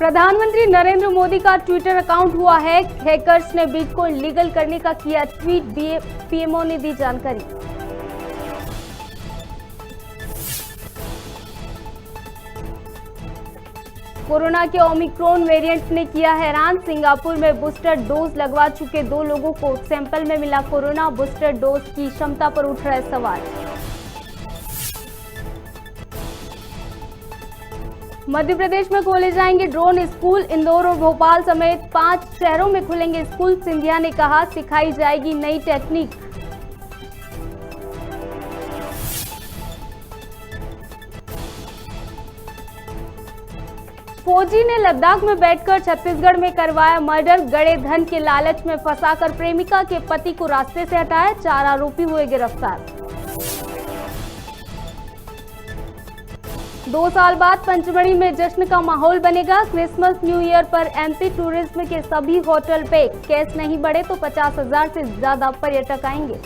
प्रधानमंत्री नरेंद्र मोदी का Twitter account हुआ हैक। हैकर्स ने बिटकॉइन लीगल करने का किया ट्वीट, पीएमओ ने दी जानकारी। कोरोना के ओमिक्रॉन वेरिएंट ने किया हैरान। सिंगापुर में बूस्टर डोज लगवा चुके 2 लोगों को सैंपल में मिला कोरोना। बूस्टर डोज की क्षमता पर उठ रहा है सवाल। मध्य प्रदेश में खोले जाएंगे ड्रोन स्कूल। इंदौर और भोपाल समेत 5 शहरों में खुलेंगे स्कूल। सिंधिया ने कहा, सिखाई जाएगी नई टेक्निक। फौजी ने लद्दाख में बैठकर छत्तीसगढ़ में करवाया मर्डर। गड़े धन के लालच में फंसाकर प्रेमिका के पति को रास्ते से हटाया। 4 आरोपी हुए गिरफ्तार। 2 साल बाद पंचमढ़ी में जश्न का माहौल बनेगा। क्रिसमस न्यू ईयर पर एमपी टूरिज्म के सभी होटल पे केस नहीं बढ़े तो 50,000 से ज्यादा पर्यटक आएंगे।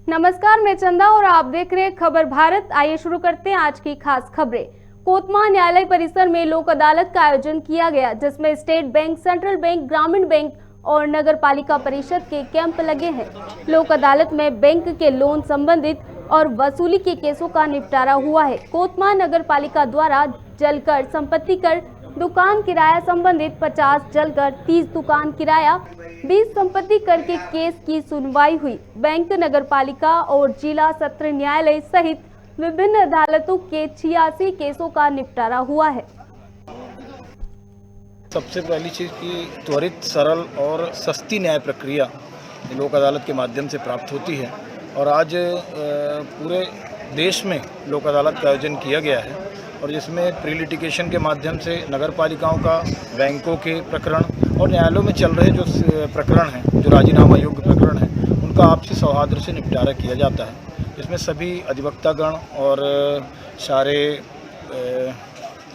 नमस्कार, मैं चंदा और आप देख रहे हैं खबर भारत। आइए शुरू करते हैं आज की खास खबरें। कोतमा न्यायालय परिसर में लोक अदालत का आयोजन किया गया, जिसमें स्टेट बैंक, सेंट्रल बैंक, ग्रामीण बैंक और नगर पालिका परिषद के कैंप लगे हैं। लोक अदालत में बैंक के लोन संबंधित और वसूली के केसों का निपटारा हुआ है। कोतमा नगर पालिका द्वारा जलकर, संपत्ति कर, दुकान किराया संबंधित 50, जलकर 30 दुकान किराया, 20 संपत्ति कर के केस की सुनवाई हुई। बैंक, नगर पालिका और जिला सत्र न्यायालय सहित विभिन्न अदालतों के 86 केसों का निपटारा हुआ है। सबसे पहली चीज़ की त्वरित, सरल और सस्ती न्याय प्रक्रिया लोक अदालत के माध्यम से प्राप्त होती है और आज पूरे देश में लोक अदालत का आयोजन किया गया है और जिसमें प्री लिटिगेशन के माध्यम से नगर पालिकाओं का, बैंकों के प्रकरण और न्यायालयों में चल रहे जो प्रकरण हैं, जो राजीनामा योग्य प्रकरण हैं, उनका आपसी सौहार्द से निपटारा किया जाता है। जिसमें सभी अधिवक्तागण और सारे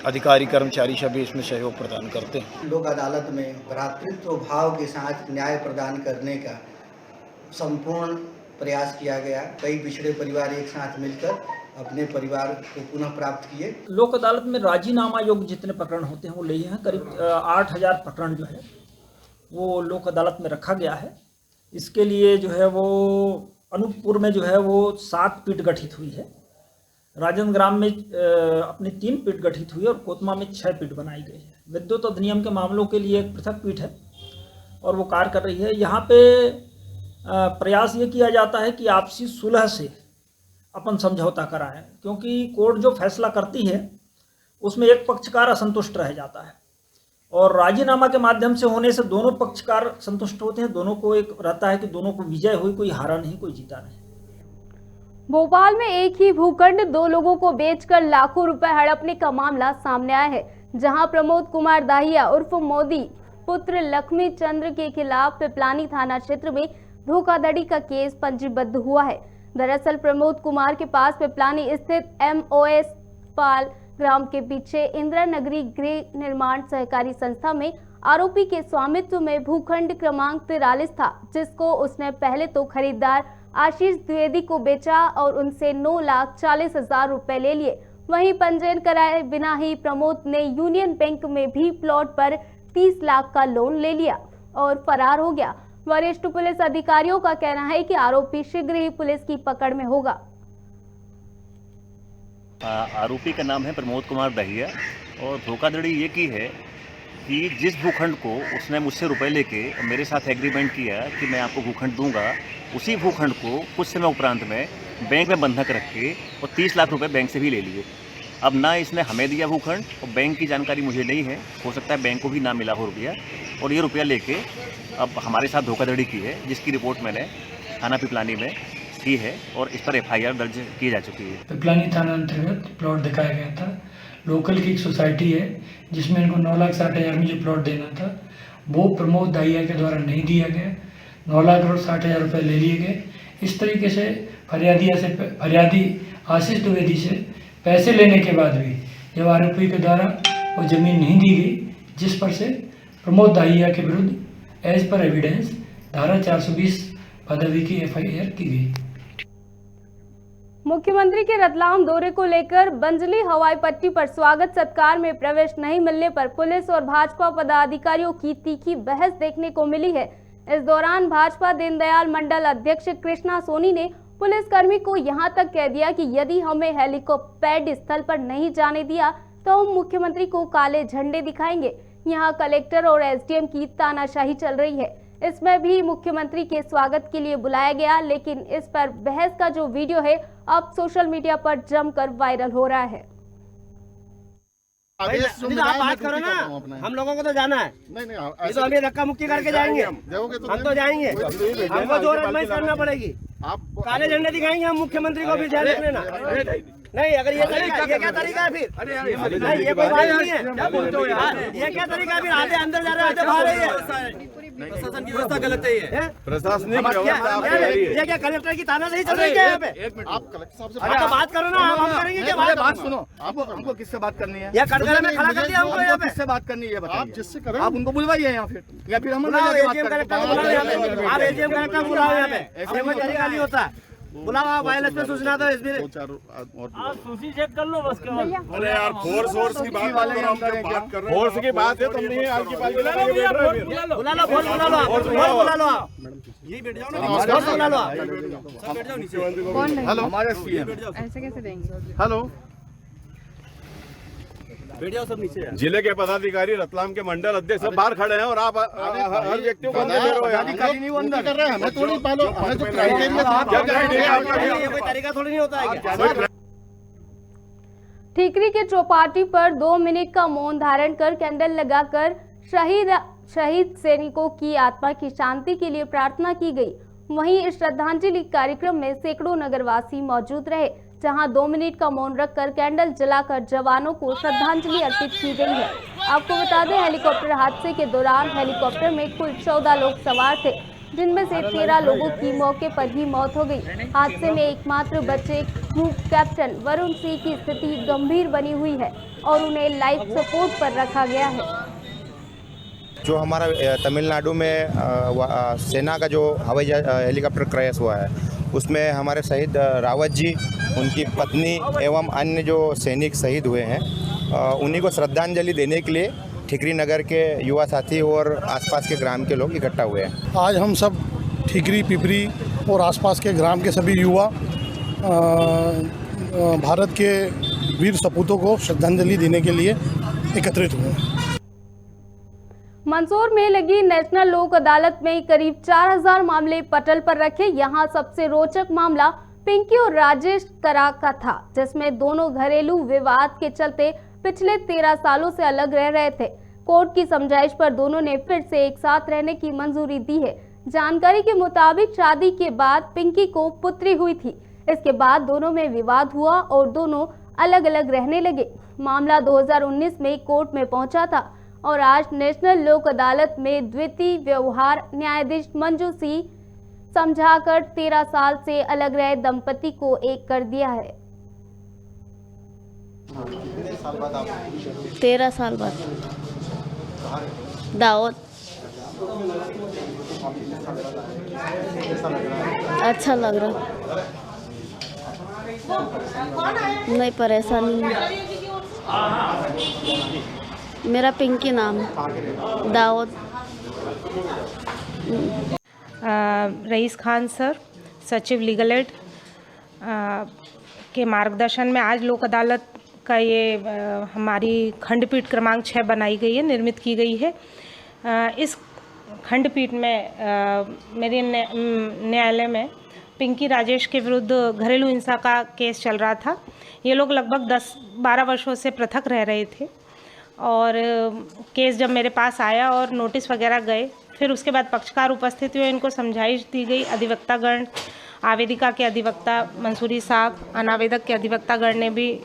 अधिकारी, कर्मचारी सभी इसमें सहयोग प्रदान करते हैं। लोक अदालत में भ्रातृत्व भाव के साथ न्याय प्रदान करने का संपूर्ण प्रयास किया गया। कई पिछड़े परिवार एक साथ मिलकर अपने परिवार को पुनः प्राप्त किए। लोक अदालत में राजीनामा योग्य जितने प्रकरण होते हैं वो ले हैं। करीब 8,000 प्रकरण जो है वो लोक अदालत में रखा गया है। इसके लिए जो है वो अनूपपुर में जो है वो 7 पीठ गठित हुई है। राजनांदगांव में अपनी 3 पीठ गठित हुई और कोतमा में 6 पीठ बनाई गई है। विद्युत अधिनियम के मामलों के लिए एक पृथक पीठ है और वो कार्य कर रही है। यहाँ पे प्रयास ये किया जाता है कि आपसी सुलह से अपन समझौता कराएं, क्योंकि कोर्ट जो फैसला करती है उसमें एक पक्षकार असंतुष्ट रह जाता है और राजीनामा के माध्यम से होने से दोनों पक्षकार संतुष्ट होते हैं। दोनों को एक रहता है कि दोनों को विजय हुई, कोई हारा नहीं, कोई जीता नहीं। भोपाल में एक ही भूखंड 2 लोगों को बेचकर लाखों रुपए हड़पने का मामला सामने आया है, जहां प्रमोद कुमार दाहिया उर्फ मोदी पुत्र लक्ष्मी चंद्र के खिलाफ पिपलानी थाना क्षेत्र में धोखाधड़ी का केस पंजीबद्ध हुआ है। दरअसल प्रमोद कुमार के पास पिपलानी स्थित MOS पाल ग्राम के पीछे इंदिरा नगरी गृह निर्माण सहकारी संस्था में आरोपी के स्वामित्व में भूखंड क्रमांक 43 था, जिसको उसने पहले तो खरीदार आशीष द्विवेदी को बेचा और उनसे 9,40,000 रुपए ले लिए। वहीं पंजीयन कराए बिना ही प्रमोद ने यूनियन बैंक में भी प्लॉट पर 30 लाख का लोन ले लिया और फरार हो गया। वरिष्ठ पुलिस अधिकारियों का कहना है कि आरोपी शीघ्र ही पुलिस की पकड़ में होगा। आरोपी का नाम है प्रमोद कुमार दहिया और धोखाधड़ी ये की है कि जिस भूखंड को उसने मुझसे रुपए लेके मेरे साथ एग्रीमेंट किया कि मैं आपको भूखंड दूंगा, उसी भूखंड को कुछ समय उपरांत में बैंक में बंधक रख के और 30 लाख रुपए बैंक से भी ले लिए। अब ना इसने हमें दिया भूखंड और बैंक की जानकारी मुझे नहीं है, हो सकता है बैंक को भी ना मिला हो रुपया, और ये रुपया लेके अब हमारे साथ धोखाधड़ी की है, जिसकी रिपोर्ट मैंने थाना पिपलानी में की है और इस पर FIR दर्ज की जा चुकी है। पिपलानी थाना अंतर्गत प्लॉट दिखाया गया था। लोकल की एक सोसाइटी है जिसमें इनको 9,60,000 में जो प्लॉट देना था वो प्रमोद दाहिया के द्वारा नहीं दिया गया। 9,60,000 रुपये ले लिए गए। इस तरीके से फरियादी आशीष द्विवेदी से पैसे लेने के बाद भी जब आरोपी के द्वारा वो जमीन नहीं दी गई, जिस पर से प्रमोद दाहिया के विरुद्ध एज पर एविडेंस धारा 420 पदवी की FIR की गई। मुख्यमंत्री के रतलाम दौरे को लेकर बंजली हवाई पट्टी पर स्वागत सत्कार में प्रवेश नहीं मिलने पर पुलिस और भाजपा पदाधिकारियों की तीखी बहस देखने को मिली है। इस दौरान भाजपा दीनदयाल मंडल अध्यक्ष कृष्णा सोनी ने पुलिसकर्मी को यहां तक कह दिया कि यदि हमें हेलीकॉप्टर स्थल पर नहीं जाने दिया तो हम मुख्यमंत्री को काले झंडे दिखाएंगे। यहां कलेक्टर और एसडीएम की तानाशाही चल रही है। इसमें भी मुख्यमंत्री के स्वागत के लिए बुलाया गया, लेकिन इस पर बहस का जो वीडियो है अब सोशल मीडिया पर जमकर वायरल हो रहा है। आप बात करो ना, हम लोगों को तो जाना है। नहीं तो हम ये धक्का मुक्की करके जाएंगे, हम तो जाएंगे, हमको जो रजमाइश करना पड़ेगी। काले झंडे दिखाएंगे हम मुख्यमंत्री को भी ध्यान रख लेना। नहीं, अगर ये क्या तरीका है फिर? नहीं, ये कोई बात नहीं है। ये क्या तरीका है फिर? आधे अंदर जा रहे हैं, आधे बाहर है। प्रशासन की व्यवस्था गलत है ये। प्रशासनिक व्यवस्था ये क्या कलेक्टर की तानाशाही चल रही है यहाँ पे? एक मिनट, आप कलेक्टर साहब से तो बात करो ना, हम करेंगे क्या? बात सुनो, आपको हमको किससे बात करनी है? या कटघरे में खड़ा कर दिया हमको यहाँ पे? किससे बात करनी है बताइए। आप जिससे करें आप उनको बुलवाइए यहाँ फिर, या फिर हम एजीएम कलेक्टर को बुलाओ यहाँ पे। आप एजीएम कलेक्टर को बुलाओ यहाँ पे, कोई तरीका नहीं होता। बुलाओ आप वायरलेस पे सूचना दो एसबी। आप सूची चेक कर लो बस के बाद। अरे यार फोर्स की बात कर रहे हैं, फोर्स की बात है, तुम नहीं आपकी बात बुला लो, फोर्स बुला लो, फोर्स बुला लो। यही बैठ जाओ ना, फोर्स बुला लो। सब बैठ जाओ नीचे। हेलो, हमारे सीएम ऐसे कैसे देंगे? हेलो, बैठ जाओ सब नीचे। जिले के पदाधिकारी रतलाम के मंडल अध्यक्ष सब बाहर खड़े हैं और आप हर व्यक्ति को पदाधिकारी नहीं अंदर कर रहे हैं। हमें थोड़ी पालो, हमें जो क्राइटेरिया ये कोई तरीका थोड़ी नहीं होता है। ठीकरी के चौपाटी पर 2 मिनट का मौन धारण कर कैंडल लगाकर शहीद सैनिकों की आत्मा की शांति के लिए प्रार्थना की गई। वहीं इस श्रद्धांजलि कार्यक्रम में सैकड़ों नगरवासी मौजूद रहे, जहां 2 मिनट का मौन रखकर कैंडल जलाकर जवानों को श्रद्धांजलि अर्पित की गई है। आपको बता दें, हेलीकॉप्टर हादसे के दौरान हेलीकॉप्टर में कुल 14 लोग सवार थे, जिनमें से 13 लोगों की मौके पर ही मौत हो गई। हादसे में एकमात्र बचे ग्रुप कैप्टन वरुण सिंह की स्थिति गंभीर बनी हुई है और उन्हें लाइफ सपोर्ट पर रखा गया है। जो हमारा तमिलनाडु में सेना का जो हवाई हेलीकॉप्टर क्रैश हुआ है, उसमें हमारे शहीद रावत जी, उनकी पत्नी एवं अन्य जो सैनिक शहीद हुए हैं, उन्हीं को श्रद्धांजलि देने के लिए ठीकरी नगर के युवा साथी और आसपास के ग्राम के लोग इकट्ठा हुए हैं। आज हम सब ठीकरी, पिपरी और आसपास के ग्राम के सभी युवा भारत के वीर सपूतों को श्रद्धांजलि देने के लिए एकत्रित हुए हैं। मंदसौर में लगी नेशनल लोक अदालत में करीब 4000 मामले पटल पर रखे। यहां सबसे रोचक मामला पिंकी और राजेश करा का था, जिसमें दोनों घरेलू विवाद के चलते पिछले 13 सालों से अलग रह रहे थे। कोर्ट की समझाइश पर दोनों ने फिर से एक साथ रहने की मंजूरी दी है। जानकारी के मुताबिक शादी के बाद पिंकी को पुत्री हुई थी। इसके बाद दोनों में विवाद हुआ और दोनों अलग अलग रहने लगे। मामला 2019 में कोर्ट में पहुंचा था और आज नेशनल लोक अदालत में द्वितीय व्यवहार न्यायाधीश मंजू सिंह समझाकर 13 साल से अलग रहे दंपति को एक कर दिया है। 13 साल बाद दावत अच्छा लग रहा, नहीं परेशानी नहीं। मेरा पिंकी नाम है, दाऊद। रईस खान सर, सचिव लीगल एड के मार्गदर्शन में आज लोक अदालत का ये हमारी खंडपीठ क्रमांक 6 बनाई गई है, निर्मित की गई है। इस खंडपीठ में मेरे न्यायालय में पिंकी राजेश के विरुद्ध घरेलू हिंसा का केस चल रहा था। ये लोग लगभग 10-12 वर्षों से पृथक रह रहे थे और केस जब मेरे पास आया और नोटिस वगैरह गए, फिर उसके बाद पक्षकार उपस्थित हुए, इनको समझाइश दी गई। अधिवक्तागण, आवेदिका के अधिवक्ता मंसूरी साहब, अनावेदक के अधिवक्तागण ने भी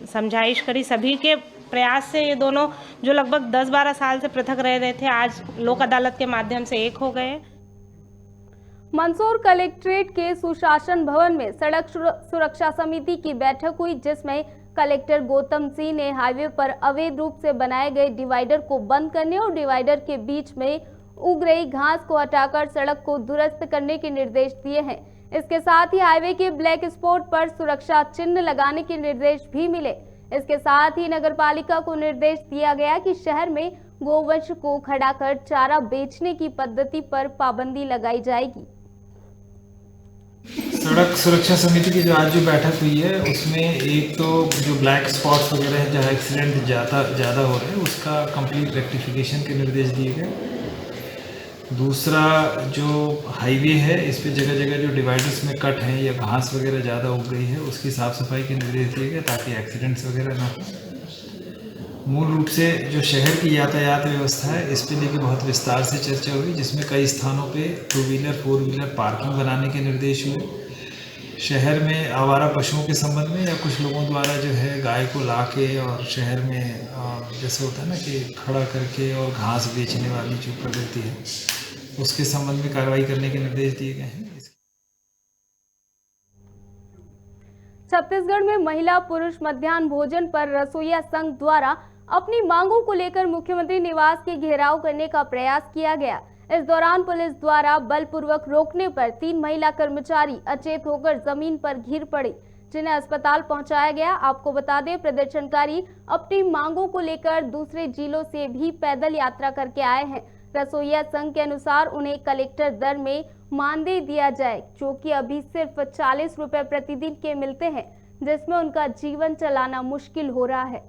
समझाइश करी। सभी के प्रयास से ये दोनों जो लगभग 10-12 साल से पृथक रह रहे थे, आज लोक अदालत के माध्यम से एक हो गए। मंदसौर कलेक्ट्रेट के सुशासन भवन में सड़क सुरक्षा समिति की बैठक हुई, जिसमें कलेक्टर गौतम सिंह ने हाईवे पर अवैध रूप से बनाए गए डिवाइडर को बंद करने और डिवाइडर के बीच में उग रही घास को हटाकर सड़क को दुरुस्त करने के निर्देश दिए हैं। इसके साथ ही हाईवे के ब्लैक स्पॉट पर सुरक्षा चिन्ह लगाने के निर्देश भी मिले। इसके साथ ही नगरपालिका को निर्देश दिया गया कि शहर में गोवंश को खड़ा कर चारा बेचने की पद्धति पर पाबंदी लगाई जाएगी। सड़क सुरक्षा समिति की आज जो बैठक हुई है उसमें एक तो जो ब्लैक स्पॉट्स वगैरह है जहाँ एक्सीडेंट ज़्यादा हो रहे हैं उसका कंप्लीट रेक्टिफिकेशन के निर्देश दिए गए। दूसरा जो हाईवे है इस पे जगह जगह जो डिवाइडर्स में कट हैं या घास वगैरह ज़्यादा उग गई है उसकी साफ़ सफाई के निर्देश दिए गए ताकि एक्सीडेंट्स वगैरह ना हो। मूल रूप से जो शहर की यातायात व्यवस्था है इस पे लेके बहुत विस्तार से चर्चा हुई, जिसमें कई स्थानों पे 2 व्हीलर 4 व्हीलर पार्किंग बनाने के निर्देश हुए। शहर में आवारा पशुओं के संबंध में या कुछ लोगों द्वारा जो है गाय को ला के और शहर में जैसे होता है ना कि खड़ा करके और घास बेचने वाली जो प्रवृत्ति है उसके संबंध में कार्रवाई करने के निर्देश दिए गए हैं। छत्तीसगढ़ में महिला पुरुष मध्याह्न भोजन पर रसोइया संघ द्वारा अपनी मांगों को लेकर मुख्यमंत्री निवास के घेराव करने का प्रयास किया गया। इस दौरान पुलिस द्वारा बलपूर्वक रोकने पर 3 महिला कर्मचारी अचेत होकर जमीन पर गिर पड़े, जिन्हें अस्पताल पहुंचाया गया। आपको बता दें, प्रदर्शनकारी अपनी मांगों को लेकर दूसरे जिलों से भी पैदल यात्रा करके आए हैं। रसोइया संघ के अनुसार उन्हें कलेक्टर दर में मानदेय दिया जाए, जो कि अभी सिर्फ 40 रुपए प्रतिदिन के मिलते हैं, जिसमें उनका जीवन चलाना मुश्किल हो रहा है।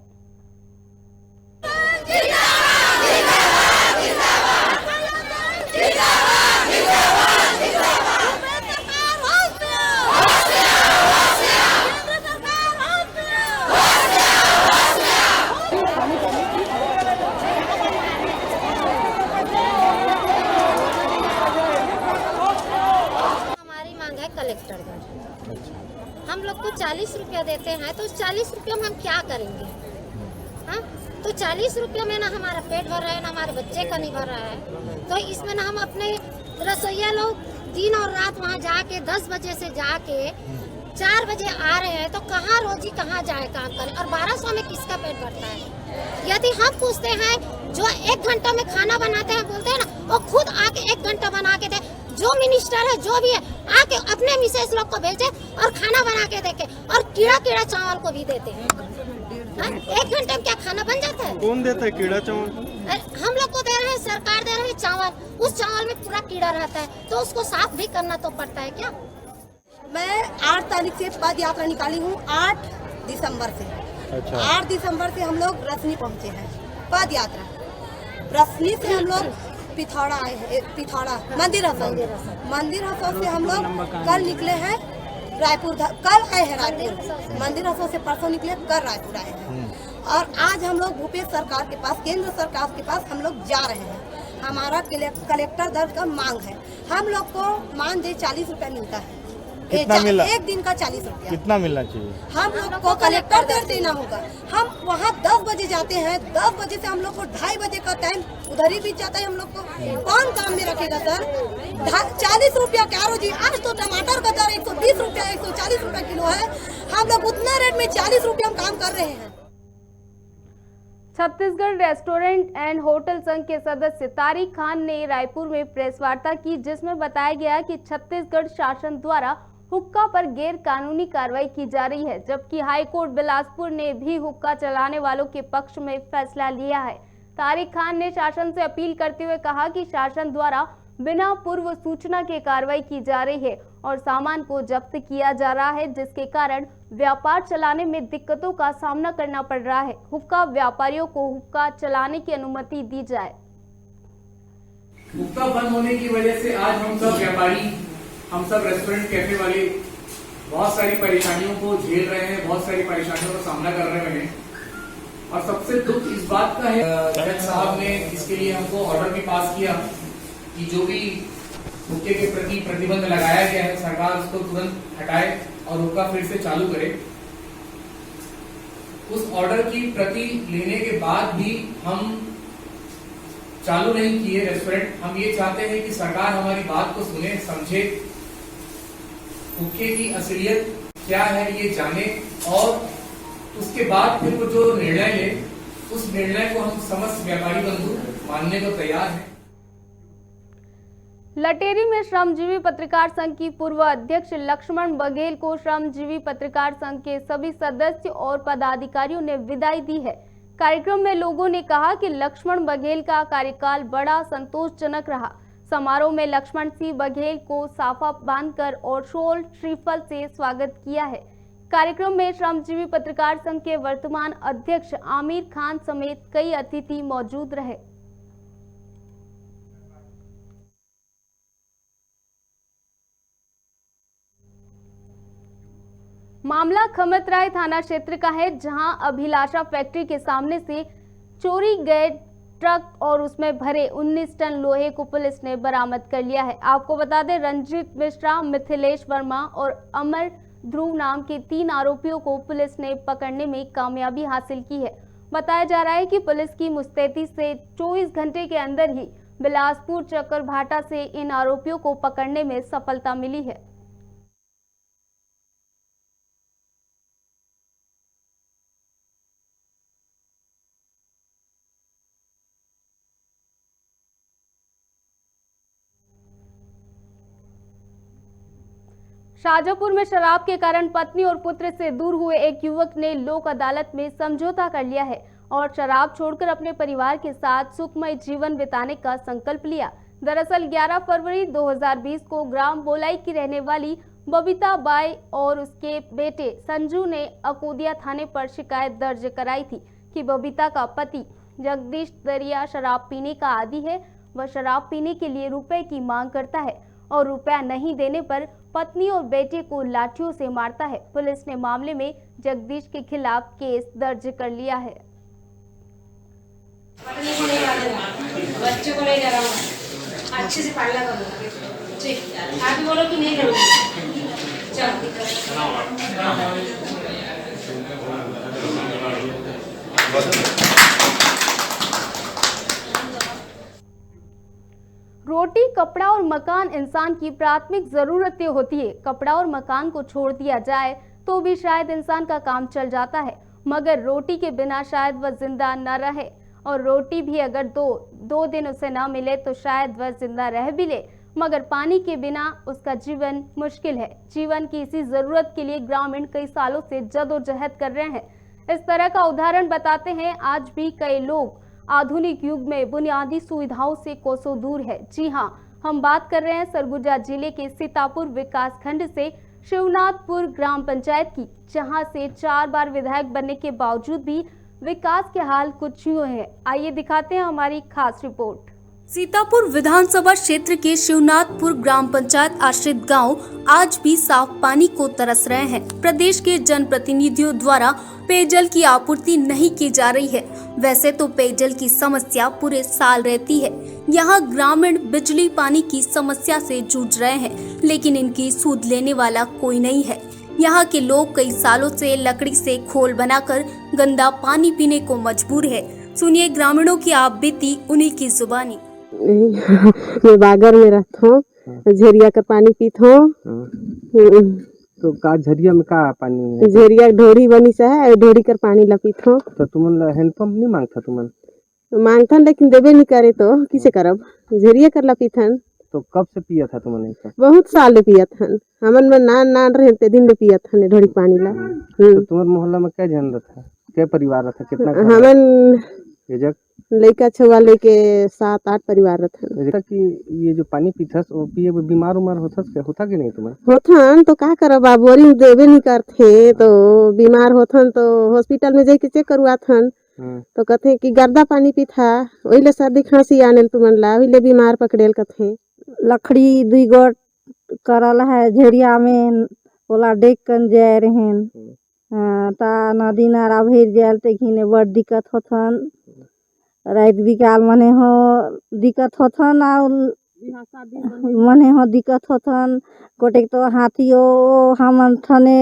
कलेक्टर हम लोग को 40 रुपया देते हैं, तो 40 रुपया में हम क्या करेंगे? हाँ, तो 40 रुपया में ना हमारा पेट भर रहा है, ना हमारे बच्चे का नहीं भर रहा है। तो इसमें ना हम अपने रसोइया लोग दिन और रात वहाँ जाके 10 बजे से जाके 4 बजे आ रहे हैं, तो कहाँ रोजी कहाँ जाए काम करें? और 1200 में किसका पेट भरता है? यदि हम पूछते हैं जो 1 घंटा में खाना बनाते हैं, बोलते हैं ना, वो खुद आके 1 घंटा बना के दे। जो मिनिस्टर है जो भी है आके अपने मिसेस लोग को भेजे और खाना बना के देखे, और कीड़ा चावल को भी देते हैं। 1 घंटे में क्या खाना बन जाता है? कौन देता है कीड़ा चावल? हम लोग को दे रहे हैं, सरकार दे रही है चावल। उस चावल में पूरा कीड़ा रहता है, तो उसको साफ भी करना तो पड़ता है क्या? मैं 8 तारीख से पद यात्रा निकाली हूँ, 8 दिसंबर से। अच्छा। 8 दिसंबर से हम लोग रसनी पहुँचे हैं पद यात्रा। रसनी से हम लोग पिथौड़ा आए हैं, पिथौड़ा मंदिर हसो से हम लोग कल निकले हैं रायपुर। कल आए हैं रायपुर, मंदिर हसो से परसों निकले, कल रायपुर आए हैं। और आज हम लोग भूपेश सरकार के पास, केंद्र सरकार के पास हम लोग जा रहे हैं। हमारा कलेक्टर दर का मांग है। हम लोग को मानदेय 40 रुपया मिलता है। कितना मिला? 1 दिन का 40 रुपया। कितना मिलना चाहिए? हम लोग को कलेक्टर दर देना होगा। हम वहाँ 10 बजे जाते हैं, 10 बजे से हम लोग को 2:30 बजे का टाइम उधर ही बीत जाता है। हम लोग को कौन काम में रखेगा सर? 40 रुपया क्या रोजी? आज तो टमाटर का दर 120 रुपया 140 रुपया किलो है। हम लोग उतना रेट में 40 रुपया हम काम कर रहे हैं। छत्तीसगढ़ रेस्टोरेंट एंड होटल संघ के सदस्य तारिक खान ने रायपुर में प्रेस वार्ता की, जिसमें बताया गया कि छत्तीसगढ़ शासन द्वारा हुक्का पर गैर कानूनी कार्रवाई की जा रही है, जबकि हाईकोर्ट बिलासपुर ने भी हुक्का चलाने वालों के पक्ष में फैसला लिया है। तारिक खान ने शासन से अपील करते हुए कहा कि शासन द्वारा बिना पूर्व सूचना के कार्रवाई की जा रही है और सामान को जब्त किया जा रहा है, जिसके कारण व्यापार चलाने में दिक्कतों का सामना करना पड़ रहा है। हुक्का व्यापारियों को हुक्का चलाने की अनुमति दी जाए। हुक्का बंद होने की वजह से आज हम सब व्यापारी, हम सब रेस्टोरेंट कैफे वाले बहुत सारी परेशानियों को झेल रहे हैं, बहुत सारी परेशानियों का सामना कर रहे हैं। और सबसे दुख इस बात का है, जज साहब ने इसके लिए हमको ऑर्डर भी पास किया कि जो भी हुक्के के प्रति प्रतिबंध लगाया गया है, सरकार उसको तुरंत हटाए और हुक्का फिर से चालू करे। उस ऑर्डर की प्रति लेने के बाद भी हम चालू नहीं किए रेस्टोरेंट। हम ये चाहते हैं कि सरकार हमारी बात को सुने, समझे, हुक्के की असलियत क्या है ये जाने, और उसके बाद फिर वो जो निर्णय ले, उस निर्णय को हम समस्त व्यापारी बंधु मानने को तैयार हैं। लटेरी में श्रमजीवी पत्रकार संघ की पूर्व अध्यक्ष लक्ष्मण बघेल को श्रमजीवी पत्रकार संघ के सभी सदस्य और पदाधिकारियों ने विदाई दी है। कार्यक्रम में लोगों ने कहा कि लक्ष्मण बघेल का कार्यकाल बड़ा संतोषजनक रहा। समारोह में लक्ष्मण सिंह बघेल को साफा बांधकर और शॉल श्रीफल से स्वागत किया है। कार्यक्रम में श्रमजीवी पत्रकार संघ के वर्तमान अध्यक्ष आमिर खान समेत कई अतिथि मौजूद रहे। मामला खमतराय थाना क्षेत्र का है, जहां अभिलाषा फैक्ट्री के सामने से चोरी गए ट्रक और उसमें भरे 19 टन लोहे को पुलिस ने बरामद कर लिया है। आपको बता दें, रंजीत मिश्रा, मिथिलेश वर्मा और अमर ध्रुव नाम के 3 आरोपियों को पुलिस ने पकड़ने में कामयाबी हासिल की है। बताया जा रहा है कि पुलिस की मुस्तैदी से 24 घंटे के अंदर ही बिलासपुर चक्करभाटा से इन आरोपियों को पकड़ने में सफलता मिली है। शाजापुर में शराब के कारण पत्नी और पुत्र से दूर हुए एक युवक ने लोक अदालत में समझौता कर लिया है और शराब छोड़कर अपने परिवार के साथ सुखमय जीवन बिताने का संकल्प लिया। दरअसल 11 फरवरी 2020 को ग्राम बोलाई की रहने वाली बबीता बाई और उसके बेटे संजू ने अकोदिया थाने पर शिकायत दर्ज कराई थी कि बबीता का पति जगदीश दरिया शराब पीने का आदी है। वह शराब पीने के लिए रुपए की मांग करता है और रुपया नहीं देने पर पत्नी और बेटे को लाठियों से मारता है। पुलिस ने मामले में जगदीश के खिलाफ केस दर्ज कर लिया है। बच्चों को ले जा रहा हूँ, अच्छे से पालना करूँगा। ठीक, आप बोलो कि नहीं करूँगी। रोटी, कपड़ा और मकान इंसान की प्राथमिक जरूरतें होती है। कपड़ा और मकान को छोड़ दिया जाए तो भी शायद इंसान का काम चल जाता है, मगर रोटी के बिना शायद वह जिंदा न रहे, और रोटी भी अगर दो दिन उसे न मिले तो शायद वह जिंदा रह भी ले, मगर पानी के बिना उसका जीवन मुश्किल है। जीवन की इसी जरूरत के लिए ग्रामीण कई सालों से जदोजहद कर रहे हैं। इस तरह का उदाहरण बताते हैं, आज भी कई लोग आधुनिक युग में बुनियादी सुविधाओं से कोसों दूर है। जी हां, हम बात कर रहे हैं सरगुजा जिले के सीतापुर विकास खंड से शिवनाथपुर ग्राम पंचायत की, जहां से 4 बार विधायक बनने के बावजूद भी विकास के हाल कुछ यूं हैं। आइए दिखाते हैं हमारी खास रिपोर्ट। सीतापुर विधानसभा क्षेत्र के शिवनाथपुर ग्राम पंचायत आश्रित गांव आज भी साफ पानी को तरस रहे हैं। प्रदेश के जनप्रतिनिधियों द्वारा पेयजल की आपूर्ति नहीं की जा रही है। वैसे तो पेयजल की समस्या पूरे साल रहती है। यहाँ ग्रामीण बिजली पानी की समस्या से जूझ रहे हैं, लेकिन इनकी सूद लेने वाला कोई नहीं है। यहाँ के लोग कई सालों से लकड़ी से खोल बनाकर गंदा पानी पीने को मजबूर है। सुनिए ग्रामीणों की आप बीती उन्हीं की जुबानी। मैं बागर में रहता हूँ, झरिया का पानी पीता हूँ। तो का झरिया में का पानी है? झरिया ढोरी बनी सा है, ढोरी कर पानी ला पीता हूँ। तो तुमन हैंडपंप नहीं मांगता? तुमन मांगता लेकिन देवे नहीं करे तो किसे करब, झरिया कर ला पीथन। तो कब से पिया था तुमन ऐसा? बहुत साल ले पिया था हमन में नान रहते दिन ले पिया था ढोरी पानी ला। तो तुम्हारे मोहल्ला में क्या झन था, क्या परिवार था, कितना हमन लड़का छुआ लेके 7-8 परिवार रहता कि ये जो पानी पीथस वो पिए बीमार उमार होता कि नहीं तुम्हें? होथन तो का करब, बोरिंग देवे नहीं करथे तो बीमार होथन तो हॉस्पिटल में जाके चेक करवाथन तो कहते कि गर्दा पानी पीथा वही ले सर्दी खांसी आने तुमन ला वही ले बीमार पकड़ेल कहते। लकड़ी 2 गोट करल है झरिया में, ओला देख कर जाए रहें ता नदी नारा भेज जाए तो घीने बड़ दिक्कत होथन। रात बिकाल मने हो दिक्कत होथन और मने हो दिक्कत होथन। गोटे तो हाथियों हमन थने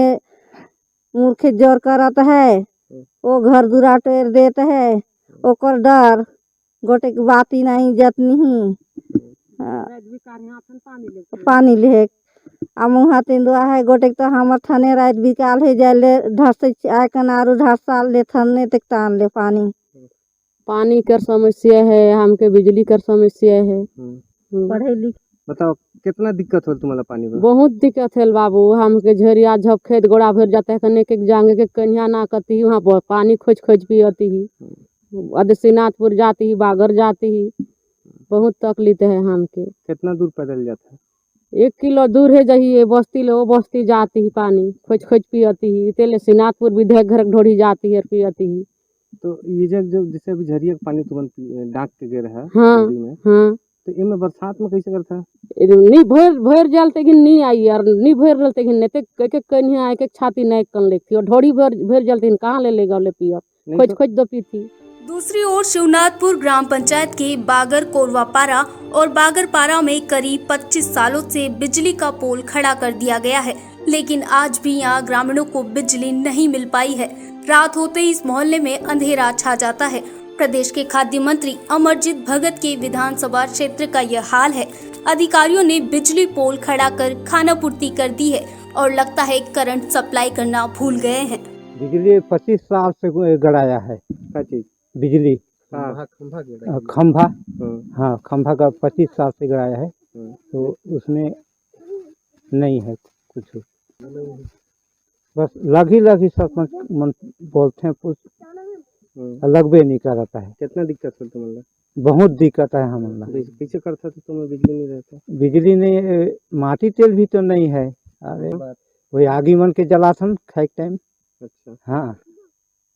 मूर्खे जोर करत है, वो घर दुरा टेर देते है, ओकर डर गोटे की बात ही नहीं इज्जत नहीं पानी ले मुहा तेंदुआ है। गोटे तो हमर थने रात बिकाल है जाए ढस आए कनारू ढसाल ले थने तक तान ले पानी कर समस्या है, हमके बिजली कर समस्या है। बताओ कितना दिक्कत हो तुम्हारा पानी में? बहुत दिक्कत है बाबू, हमके झरिया झप खेत गोड़ा भर जाता है, कने के जांगे के कन्या ना करती वहाँ पर पानी खोज खोज पियती ही, अदसीनाथपुर जाती ही, बागर जाती ही, बहुत तकलीफ है हमके। कितना दूर पैदल जाता है? 1 किलो दूर है जही बस्ती लो बस्ती जाती ही, पानी खोज खोज पियती ही, तेले सीनाथपुर भी घर ढोड़ी जाती है पियती ही। तो ये जो जैसे अभी झरिया का पानी तुम डाक के गिर है हाँ नदी में, हाँ, तो इनमें बरसात में कैसे करता है? नहीं भर जलते कि नहीं आई यार, नहीं भर जलते कि नहीं एक एक कन्या एक एक छाती नहीं कन लेती और ढोड़ी भर जलते कहाँ ले लेगा ले पिया, खोज खोज दो पी थी। दूसरी ओर शिवनाथपुर ग्राम पंचायत के बागर कोरवापारा और बागरपारा में करीब 25 सालों से बिजली का पोल खड़ा कर दिया गया है, लेकिन आज भी यहाँ ग्रामीणों को बिजली नहीं मिल पाई है। रात होते ही इस मोहल्ले में अंधेरा छा जाता है। प्रदेश के खाद्य मंत्री अमरजीत भगत के विधानसभा क्षेत्र का यह हाल है। अधिकारियों ने बिजली पोल खड़ा कर खाना पूर्ति कर दी है और लगता है करंट सप्लाई करना भूल गए हैं। बिजली 25 साल से गड़ाया है। क्या चीज? बिजली खंभा, हाँ खंभा का 25 साल से गड़ाया है, तो उसमें नहीं है कुछ, बस लगी सरपंच बोलते हैं कुछ लगबे नहीं करता है। कितना दिक्कत है तुम्हारा? बहुत दिक्कत है हमारा। पीछे करता तो तुम्हें बिजली नहीं रहता? बिजली नहीं, माटी तेल भी तो नहीं है। अरे वही आगी मन के जलाथन खाए टाइम। अच्छा हाँ,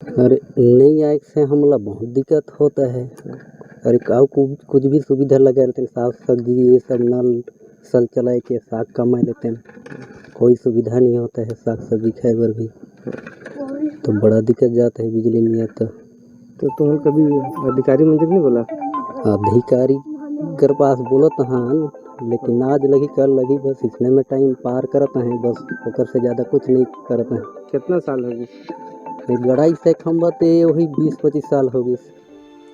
अरे नहीं आए से हमला बहुत दिक्कत होता है। अरे कुछ भी सुविधा लगा रहते हैं, साग सब्जी ये सब नल सल चलाए के साग कमा लेते हैं, कोई सुविधा नहीं होता है साग सब्जी खाए बर भी, तो बड़ा दिक्कत जाता है बिजली नहीं है तो तुम कभी अधिकारी मंत्री नहीं बोला? अधिकारी कर पास बोला तो हाँ, लेकिन आज लगी कल लगी, बस इसने में टाइम पार करता है, बस होकर से ज़्यादा कुछ नहीं करता है। कितना साल हो गए? लड़ाई से खंबा ते वही 20-25 साल हो गए।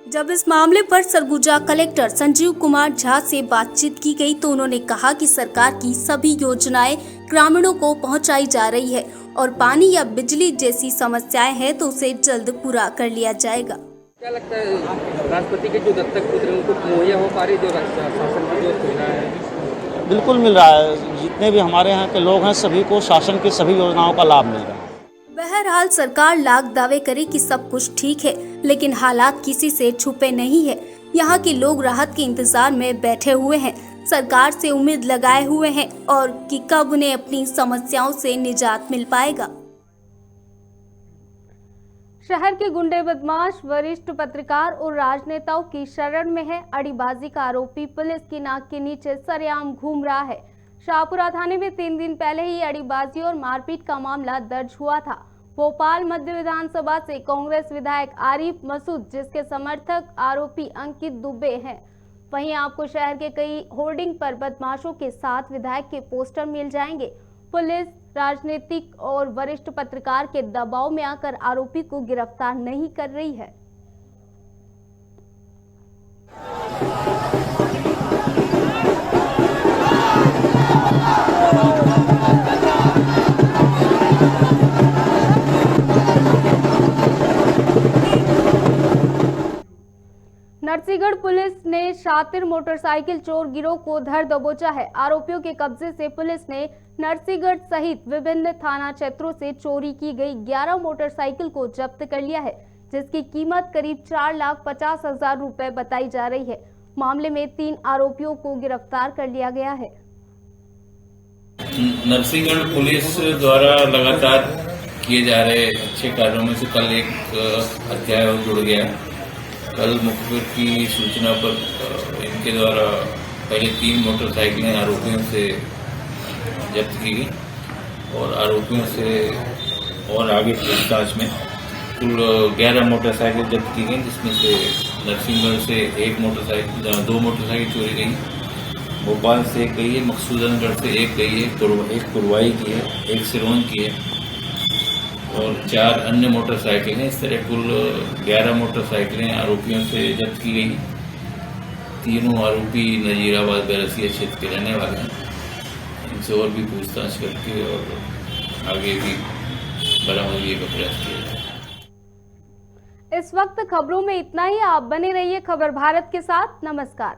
जब इस मामले पर सरगुजा कलेक्टर संजीव कुमार झा से बातचीत की गई तो उन्होंने कहा कि सरकार की सभी योजनाएं ग्रामीणों को पहुंचाई जा रही है और पानी या बिजली जैसी समस्याएं हैं तो उसे जल्द पूरा कर लिया जाएगा। क्या लगता है राष्ट्रपति के जो दत्तक पुत्र उनको मुहैया हो पा रही जो शासन की जो सुविधा है? बिल्कुल मिल रहा है, जितने भी हमारे यहाँ के लोग हैं सभी को शासन की सभी योजनाओं का लाभ मिल रहा है। बहरहाल सरकार लाख दावे करे कि सब कुछ ठीक है, लेकिन हालात किसी से छुपे नहीं है। यहाँ के लोग राहत के इंतजार में बैठे हुए हैं, सरकार से उम्मीद लगाए हुए हैं और कि कब उन्हें अपनी समस्याओं से निजात मिल पाएगा। शहर के गुंडे बदमाश वरिष्ठ पत्रकार और राजनेताओं की शरण में है। अड़ीबाजी का आरोपी पुलिस की नाक के नीचे सरेआम घूम रहा है। शाहपुरा थाने में 3 दिन पहले ही अड़ीबाजी और मारपीट का मामला दर्ज हुआ था। भोपाल मध्य विधानसभा से कांग्रेस विधायक आरिफ मसूद, जिसके समर्थक आरोपी अंकित दुबे हैं। वहीं आपको शहर के कई होर्डिंग पर बदमाशों के साथ विधायक के पोस्टर मिल जाएंगे। पुलिस राजनीतिक और वरिष्ठ पत्रकार के दबाव में आकर आरोपी को गिरफ्तार नहीं कर रही है। नरसिंहगढ़ पुलिस ने शातिर मोटरसाइकिल चोर गिरोह को धर दबोचा है। आरोपियों के कब्जे से पुलिस ने नरसिंहगढ़ सहित विभिन्न थाना क्षेत्रों से चोरी की गई 11 मोटरसाइकिल को जब्त कर लिया है, जिसकी कीमत करीब 4,50,000 रुपए बताई जा रही है। मामले में 3 आरोपियों को गिरफ्तार कर लिया गया है। नरसिंहगढ़ पुलिस द्वारा लगातार किए जा रहे अच्छे कार्यों में से कल एक अध्याय और जुड़ गया। कल मुखबिर की सूचना पर इनके द्वारा पहले 3 मोटरसाइकिलें आरोपियों से जब्त की गई और आरोपियों से और आगे पूछताछ में कुल 11 मोटरसाइकिल जब्त की गई, जिसमें से नरसिंहगढ़ से 2 मोटरसाइकिल चोरी गई, भोपाल से 1 गई है, मकसूदनगढ़ से 1 गई है, एक कुरवाई की है, 1 सिरोन की है और 4 अन्य मोटरसाइकिलें। इस तरह कुल 11 मोटरसाइकिलें आरोपियों से जब्त की गई। तीनों आरोपी नजीराबाद बैरसिया क्षेत्र के रहने वाले हैं। इनसे और भी पूछताछ करके और आगे भी बरामदगी का प्रयास किया जाए। इस वक्त खबरों में इतना ही। आप बने रहिए खबर भारत के साथ। नमस्कार।